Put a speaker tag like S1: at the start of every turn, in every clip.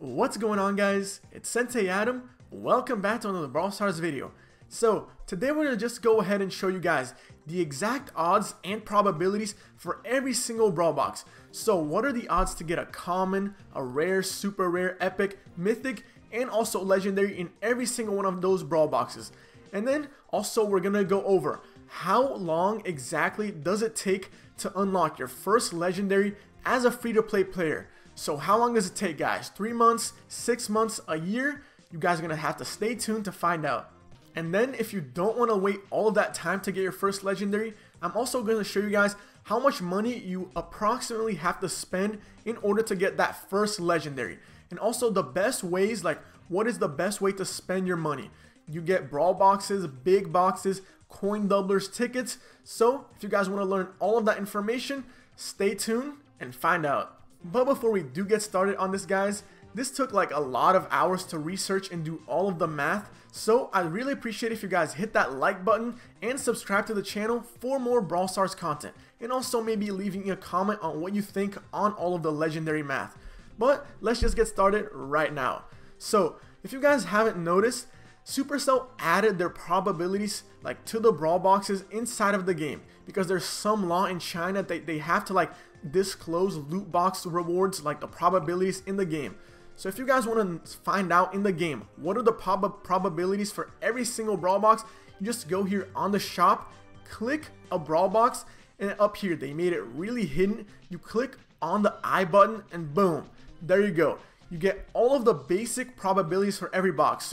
S1: What's going on, guys? It's Sensei Adam. Welcome back to another Brawl Stars video. So today we're going to just go ahead and show you guys the exact odds and probabilities for every single Brawl box. So what are the odds to get a common, a rare, super rare, epic, mythic, and also legendary in every single one of those Brawl boxes. And then also we're going to go over how long exactly does it take to unlock your first legendary as a free-to-play player. So how long does it take, guys? 3 months, 6 months, a year? You guys are going to have to stay tuned to find out. And then if you don't want to wait all of that time to get your first legendary, I'm also going to show you guys how much money you approximately have to spend in order to get that first legendary. And also the best ways, like what is the best way to spend your money. You get brawl boxes, big boxes, coin doublers, tickets. So if you guys want to learn all of that information, stay tuned and find out. But before we do get started on this, guys, this took like a lot of hours to research and do all of the math. So I'd really appreciate if you guys hit that like button and subscribe to the channel for more Brawl Stars content. And also maybe leaving a comment on what you think on all of the legendary math. But let's just get started right now. So if you guys haven't noticed, Supercell added their probabilities like to the brawl boxes inside of the game because there's some law in China that they have to like disclose loot box rewards, like the probabilities in the game. So if you guys want to find out in the game what are the probabilities for every single brawl box, you just go here on the shop, click a brawl box, and up here they made it really hidden. You click on the I button and boom, there you go. You get all of the basic probabilities for every box.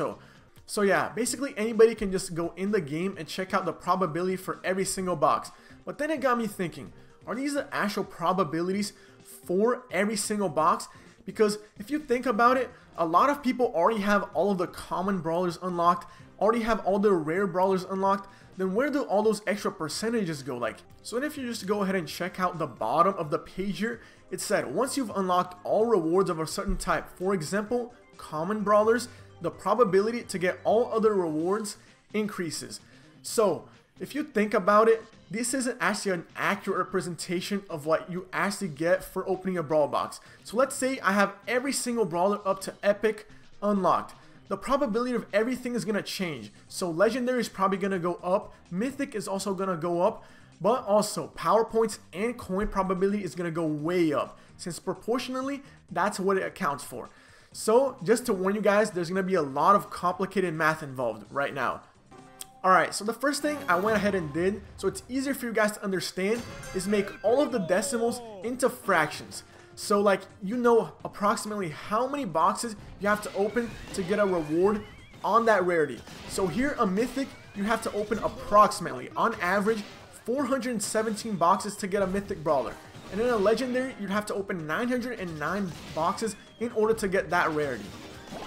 S1: So yeah, basically anybody can just go in the game and check out the probability for every single box. But then it got me thinking, are these the actual probabilities for every single box? Because if you think about it, a lot of people already have all of the common brawlers unlocked, already have all the rare brawlers unlocked. Then where do all those extra percentages go? So if you just go ahead and check out the bottom of the page here, it said once you've unlocked all rewards of a certain type, for example, common brawlers, the probability to get all other rewards increases. So if you think about it, this isn't actually an accurate representation of what you actually get for opening a brawl box. So let's say I have every single brawler up to epic unlocked. The probability of everything is going to change. So legendary is probably going to go up, mythic is also going to go up, but also power points and coin probability is going to go way up, since proportionally that's what it accounts for. So just to warn you guys, there's going to be a lot of complicated math involved right now. Alright, so the first thing I went ahead and did, so it's easier for you guys to understand, is make all of the decimals into fractions. So like, you know approximately how many boxes you have to open to get a reward on that rarity. So here, a mythic, you have to open approximately, on average, 417 boxes to get a mythic brawler. And in a legendary, you'd have to open 909 boxes in order to get that rarity.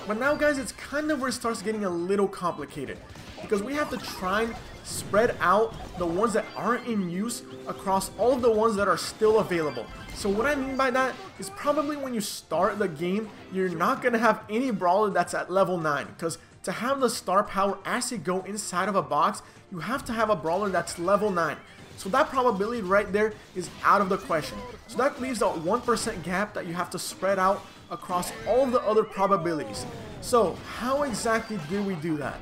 S1: But now, guys, it's kind of where it starts getting a little complicated, because we have to try and spread out the ones that aren't in use across all of the ones that are still available. So what I mean by that is probably when you start the game, you're not going to have any brawler that's at level 9, because to have the star power actually go inside of a box, you have to have a brawler that's level 9. So that probability right there is out of the question. So that leaves a 1% gap that you have to spread out across all of the other probabilities. So how exactly do we do that?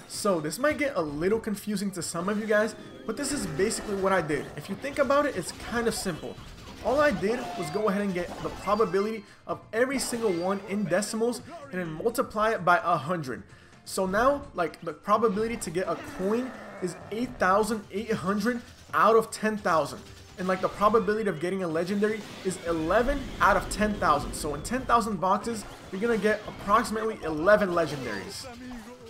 S1: So this might get a little confusing to some of you guys, but this is basically what I did. If you think about it, it's kind of simple. All I did was go ahead and get the probability of every single one in decimals and then multiply it by 100. So now, like, the probability to get a coin is 8,800 out of 10,000. And like the probability of getting a legendary is 11 out of 10,000. So in 10,000 boxes, you're going to get approximately 11 legendaries.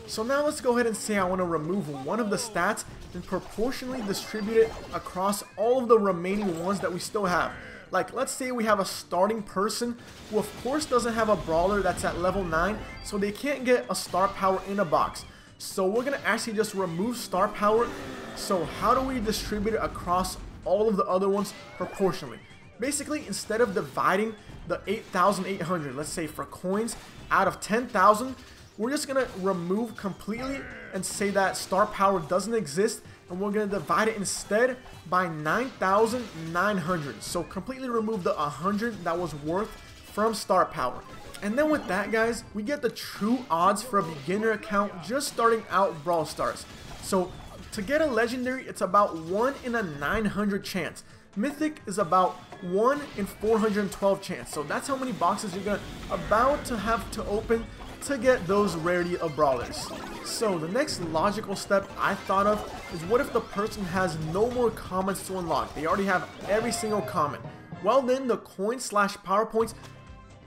S1: So now let's go ahead and say I want to remove one of the stats and proportionally distribute it across all of the remaining ones that we still have. Like, let's say we have a starting person who of course doesn't have a brawler that's at level 9, so they can't get a star power in a box. So we're going to actually just remove star power. So how do we distribute it across all of the other ones proportionally? Basically, instead of dividing the 8,800, let's say for coins, out of 10,000, we're just going to remove completely and say that star power doesn't exist, and we're going to divide it instead by 9,900. So completely remove the 100 that was worth from star power. And then with that, guys, we get the true odds for a beginner account just starting out Brawl Stars. So to get a legendary, it's about 1 in a 900 chance. Mythic is about 1 in 412 chance. So that's how many boxes you're about to have to open to get those rarity of brawlers. So the next logical step I thought of is, what if the person has no more commons to unlock? They already have every single common. Well, then the coin/power points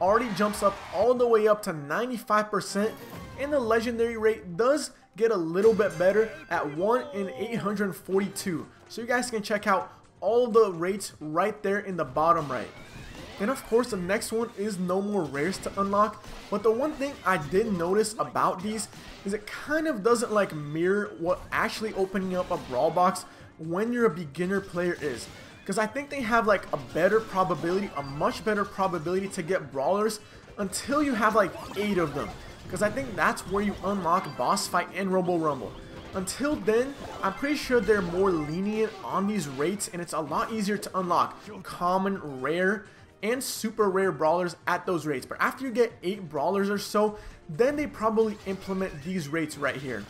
S1: already jumps up all the way up to 95%, and the legendary rate does get a little bit better at 1 in 842. So you guys can check out all of the rates right there in the bottom right. And of course, the next one is no more rares to unlock, but the one thing I did notice about these is it kind of doesn't like mirror what actually opening up a brawl box when you're a beginner player is. Because I think they have like a better probability, a much better probability to get brawlers until you have like 8 of them. Because I think that's where you unlock boss fight and Robo Rumble. Until then, I'm pretty sure they're more lenient on these rates, and it's a lot easier to unlock common, rare, and super rare brawlers at those rates. But after you get 8 brawlers or so, then they probably implement these rates right here.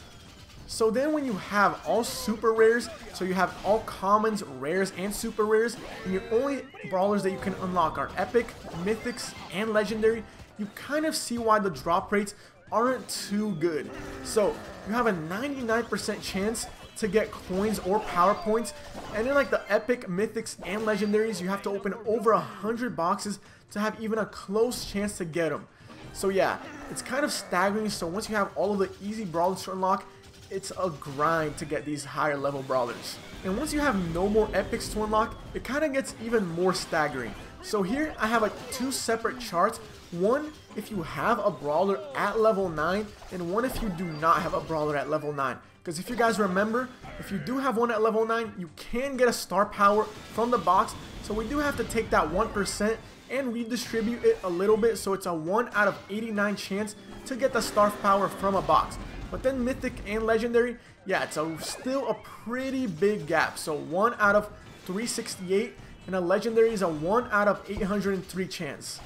S1: So then when you have all super rares, so you have all commons, rares, and super rares, and your only brawlers that you can unlock are epic, mythics, and legendary, you kind of see why the drop rates aren't too good. So you have a 99% chance to get coins or power points, and then like the epic, mythics, and legendaries, you have to open over 100 boxes to have even a close chance to get them. So yeah, it's kind of staggering. So once you have all of the easy brawlers to unlock, it's a grind to get these higher level brawlers. And once you have no more epics to unlock, it kind of gets even more staggering. So here I have like 2 separate charts. One if you have a brawler at level 9, and one if you do not have a brawler at level 9. Because if you guys remember, if you do have one at level 9, you can get a star power from the box. So we do have to take that 1% and redistribute it a little bit, so it's a 1 out of 89 chance to get the star power from a box. But then mythic and legendary, yeah, it's still a pretty big gap. So 1 out of 368, and a legendary is a 1 out of 803 chance.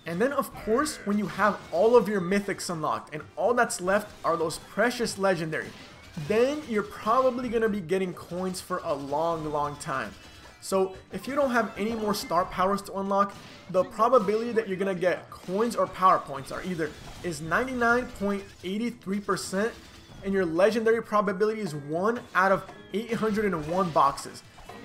S1: And then of course, when you have all of your mythics unlocked and all that's left are those precious legendary, then you're probably going to be getting coins for a long time. So if you don't have any more star powers to unlock, the probability that you're going to get coins or power points are either is 99.83%, and your legendary probability is 1 out of 801 boxes.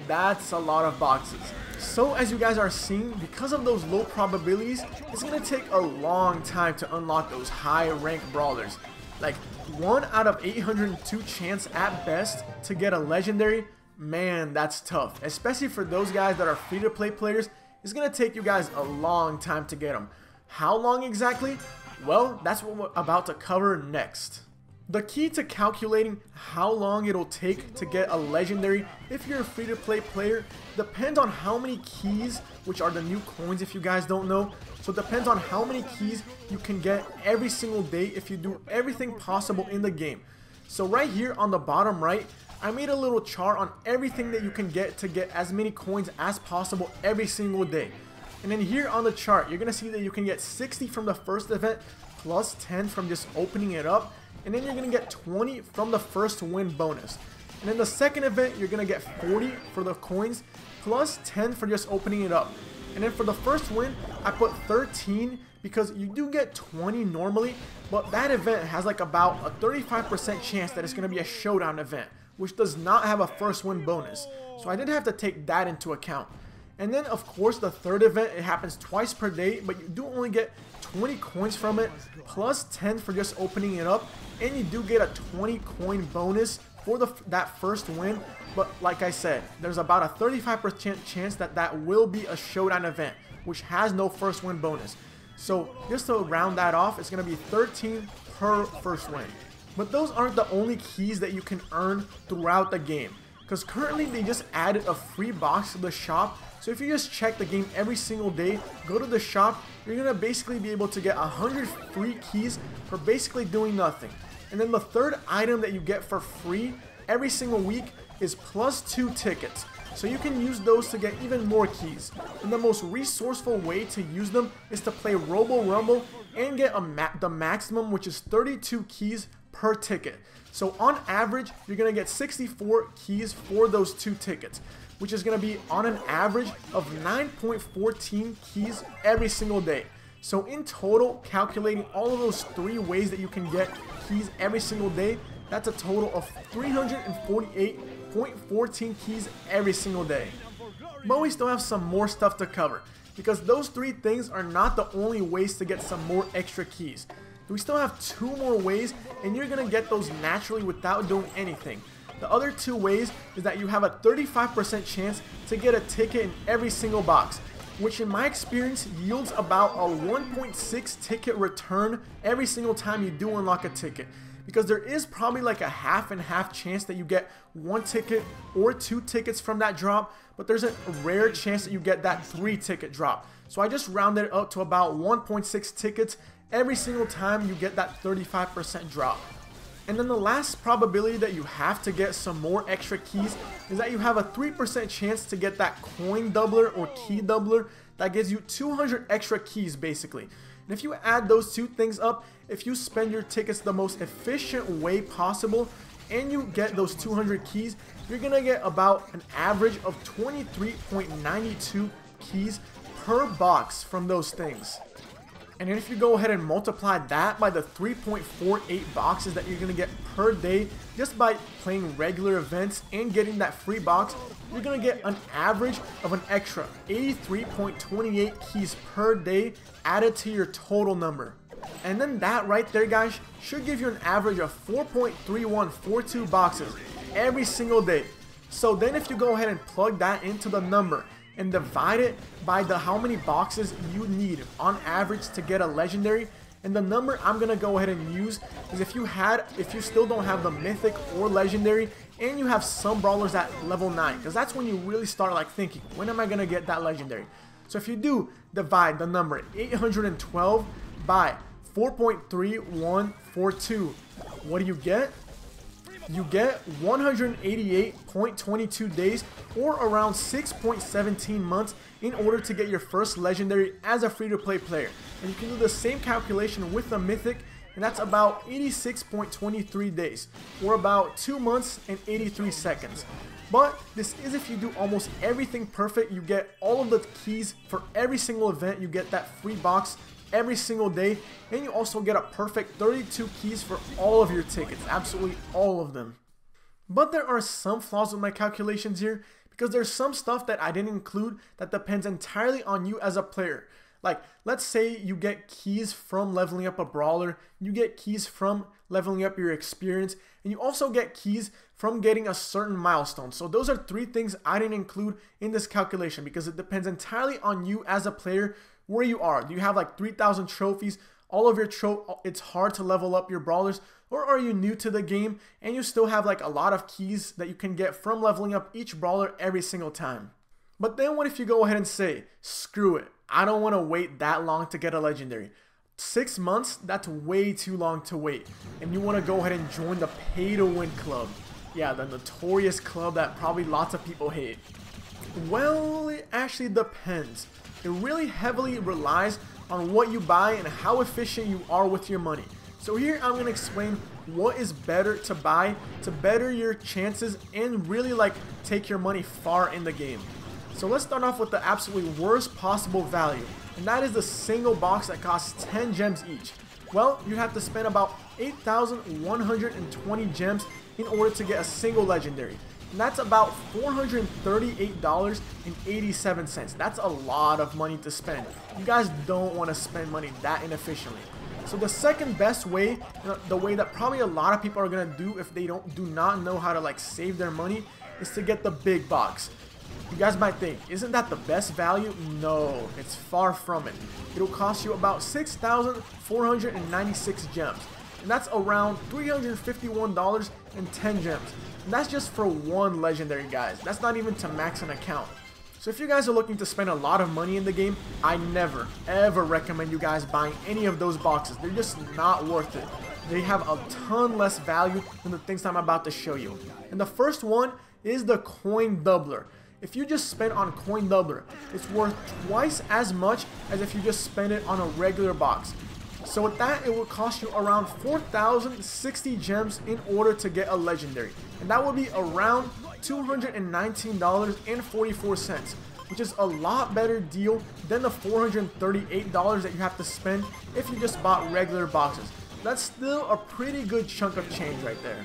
S1: That's a lot of boxes. So as you guys are seeing, because of those low probabilities, it's going to take a long time to unlock those high ranked brawlers. Like 1 out of 802 chance at best to get a legendary. Man, that's tough, especially for those guys that are free-to-play players. It's going to take you guys a long time to get them. How long exactly? Well, that's what we're about to cover next. The key to calculating how long it'll take to get a legendary if you're a free-to-play player depends on how many keys, which are the new coins if you guys don't know. So it depends on how many keys you can get every single day if you do everything possible in the game. So right here on the bottom right, I made a little chart on everything that you can get to get as many coins as possible every single day. And then here on the chart, you're going to see that you can get 60 from the first event, plus 10 from just opening it up. And then you're going to get 20 from the first win bonus. And in the second event, you're going to get 40 for the coins, plus 10 for just opening it up. And then for the first win, I put 13 because you do get 20 normally, but that event has like about a 35% chance that it's going to be a showdown event, which does not have a first win bonus. So I did have to take that into account. And then of course the third event, it happens twice per day, but you do only get 20 coins from it, plus 10 for just opening it up, and you do get a 20 coin bonus for that first win. But like I said, there's about a 35% chance that that will be a showdown event, which has no first win bonus. So just to round that off, it's going to be 13 per first win. But those aren't the only keys that you can earn throughout the game, because currently they just added a free box to the shop. So if you just check the game every single day, go to the shop, you're going to basically be able to get 100 free keys for basically doing nothing. And then the third item that you get for free every single week is +2 tickets. So you can use those to get even more keys. And the most resourceful way to use them is to play Robo Rumble and get the maximum, which is 32 keys per ticket. So on average, you're going to get 64 keys for those 2 tickets, which is going to be on an average of 9.14 keys every single day. So in total, calculating all of those 3 ways that you can get keys every single day, that's a total of 348.14 keys every single day. But we still have some more stuff to cover, because those 3 things are not the only ways to get some more extra keys. We still have 2 more ways, and you're going to get those naturally without doing anything. The other 2 ways is that you have a 35% chance to get a ticket in every single box, which in my experience yields about a 1.6 ticket return every single time you do unlock a ticket. Because there is probably like a half and half chance that you get 1 ticket or 2 tickets from that drop, but there's a rare chance that you get that 3 ticket drop. So I just rounded it up to about 1.6 tickets every single time you get that 35% drop. And then the last probability that you have to get some more extra keys is that you have a 3% chance to get that coin doubler or key doubler that gives you 200 extra keys basically. And if you add those 2 things up, if you spend your tickets the most efficient way possible and you get those 200 keys, you're going to get about an average of 23.92 keys per box from those things. And then if you go ahead and multiply that by the 3.48 boxes that you're going to get per day just by playing regular events and getting that free box, you're going to get an average of an extra 83.28 keys per day added to your total number. And then that right there, guys, should give you an average of 4.3142 boxes every single day. So then if you go ahead and plug that into the number and divide it by how many boxes you need on average to get a legendary, and the number I'm gonna go ahead and use is if you still don't have the mythic or legendary and you have some brawlers at level 9, because that's when you really start like thinking, when am I gonna get that legendary? So if you do divide the number 812 by 4.3142, what do you get? You get 188.22 days, or around 6.17 months, in order to get your first legendary as a free-to-play player. And you can do the same calculation with the mythic, and that's about 86.23 days, or about 2 months and 83 seconds. But this is if you do almost everything perfect. You get all of the keys for every single event, you get that free box every single day, and you also get a perfect 32 keys for all of your tickets, absolutely all of them. But there are some flaws with my calculations here, because there's some stuff that I didn't include that depends entirely on you as a player. Like, let's say you get keys from leveling up a brawler, you get keys from leveling up your experience, and you also get keys from getting a certain milestone. So those are 3 things I didn't include in this calculation, because it depends entirely on you as a player, where you are. Do you have like 3,000 trophies? All of your it's hard to level up your brawlers, or are you new to the game and you still have like a lot of keys that you can get from leveling up each brawler every single time? But then what if you go ahead and say, screw it, I don't want to wait that long to get a legendary. 6 months, that's way too long to wait, and you want to go ahead and join the pay to win club. Yeah, the notorious club that probably lots of people hate. Well, it actually depends. It really heavily relies on what you buy and how efficient you are with your money. So here I'm going to explain what is better to buy to better your chances and really like take your money far in the game. So let's start off with the absolutely worst possible value, and that is the single box that costs 10 gems each. Well, you have to spend about 8,120 gems in order to get a single legendary. And that's about $438.87. That's a lot of money to spend. You guys don't want to spend money that inefficiently. So the second best way, the way that probably a lot of people are going to do if they do not know how to like save their money, is to get the big box. You guys might think, isn't that the best value? No, it's far from it. It'll cost you about 6,496 gems. And that's around $351.10 gems. And that's just for one legendary, guys. That's not even to max an account. So if you guys are looking to spend a lot of money in the game, I never, ever recommend you guys buying any of those boxes. They're just not worth it. They have a ton less value than the things I'm about to show you. And the first one is the coin doubler. If you just spend on coin doubler, it's worth twice as much as if you just spend it on a regular box. So with that, it will cost you around 4,060 gems in order to get a legendary. And that would be around $219.44, which is a lot better deal than the $438 that you have to spend if you just bought regular boxes. That's still a pretty good chunk of change right there.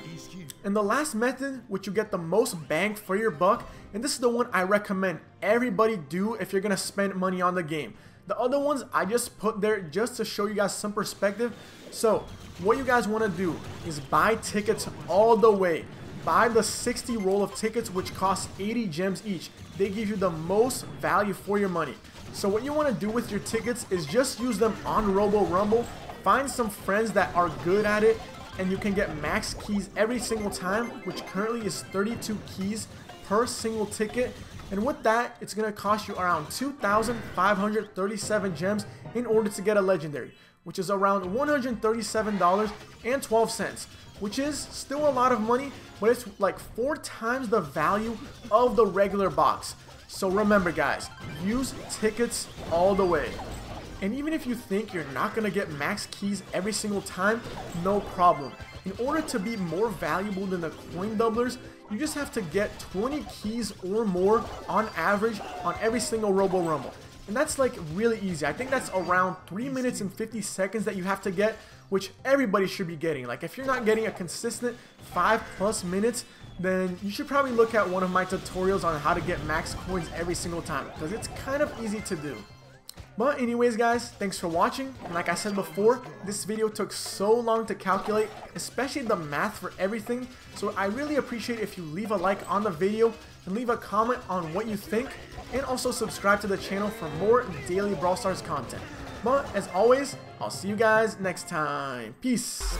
S1: And the last method, which you get the most bang for your buck, and this is the one I recommend everybody do if you're gonna spend money on the game. The other ones I just put there just to show you guys some perspective. So what you guys want to do is buy tickets all the way. Buy the 60 roll of tickets, which costs 80 gems each. They give you the most value for your money. So what you want to do with your tickets is just use them on Robo Rumble. Find some friends that are good at it, and you can get max keys every single time, which currently is 32 keys per single ticket. And with that, it's going to cost you around 2,537 gems in order to get a legendary, which is around $137.12, which is still a lot of money, but it's like 4 times the value of the regular box. So remember guys, use tickets all the way. And even if you think you're not going to get max keys every single time, no problem. In order to be more valuable than the coin doublers, you just have to get 20 keys or more on average on every single Robo Rumble. And that's like really easy. I think that's around 3 minutes and 50 seconds that you have to get, which everybody should be getting. Like if you're not getting a consistent 5+ minutes, then you should probably look at one of my tutorials on how to get max coins every single time, because it's kind of easy to do. But anyways guys, thanks for watching, and like I said before, this video took so long to calculate, especially the math for everything, so I really appreciate if you leave a like on the video and leave a comment on what you think, and also subscribe to the channel for more daily Brawl Stars content. But as always, I'll see you guys next time. Peace!